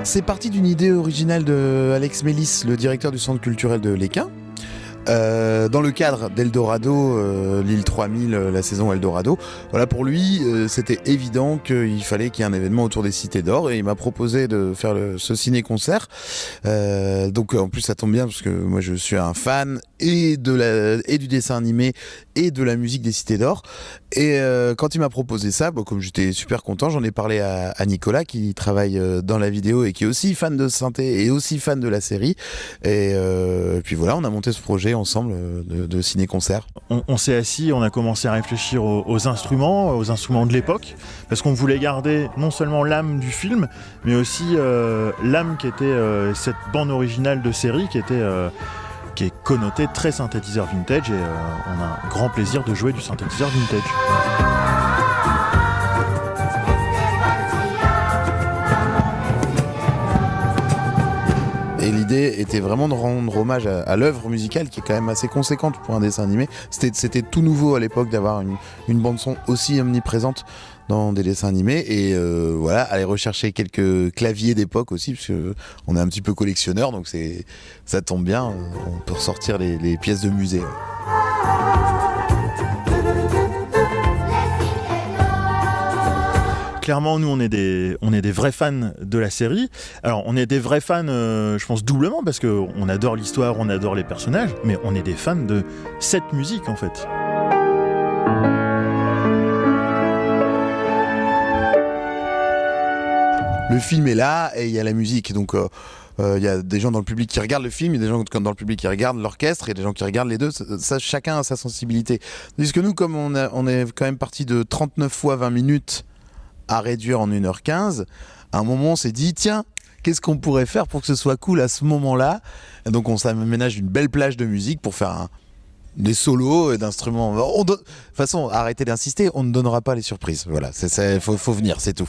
C'est parti d'une idée originale de Alex Mélis, le directeur du centre culturel de l'Équin. Dans le cadre d'Eldorado, l'île 3000, la saison Eldorado, voilà, pour lui, c'était évident qu'il fallait qu'il y ait un événement autour des Cités d'Or, et il m'a proposé de faire ce ciné-concert. Donc en plus ça tombe bien parce que moi je suis un fan et du dessin animé et de la musique des Cités d'Or. Et quand il m'a proposé ça, comme j'étais super content, j'en ai parlé à Nicolas qui travaille dans la vidéo et qui est aussi fan de synthé et aussi fan de la série. Et puis voilà, on a monté ce projet ensemble de ciné-concert. On s'est assis, on a commencé à réfléchir aux instruments de l'époque, parce qu'on voulait garder non seulement l'âme du film, mais aussi l'âme qui était cette bande originale de série qui est connotée très synthétiseur vintage, et on a un grand plaisir de jouer du synthétiseur vintage. Et l'idée était vraiment de rendre hommage à l'œuvre musicale qui est quand même assez conséquente pour un dessin animé. C'était tout nouveau à l'époque d'avoir une bande-son aussi omniprésente dans des dessins animés. Et voilà, aller rechercher quelques claviers d'époque aussi, parce qu'on est un petit peu collectionneur, donc ça tombe bien, on peut ressortir les pièces de musée. Clairement, nous, on est des vrais fans de la série. Alors, on est des vrais fans, je pense, doublement, parce qu'on adore l'histoire, on adore les personnages, mais on est des fans de cette musique, en fait. Le film est là, et il y a la musique, donc... Il y a des gens dans le public qui regardent le film, il y a des gens dans le public qui regardent l'orchestre, il y a des gens qui regardent les deux, ça, chacun a sa sensibilité. Tandis que nous, comme on est quand même parti de 39 fois 20 minutes à réduire en 1h15, à un moment on s'est dit, tiens, qu'est-ce qu'on pourrait faire pour que ce soit cool à ce moment-là? Et donc on s'aménage une belle plage de musique pour faire des solos d'instruments. De toute façon, arrêtez d'insister, on ne donnera pas les surprises. Voilà, faut venir, c'est tout.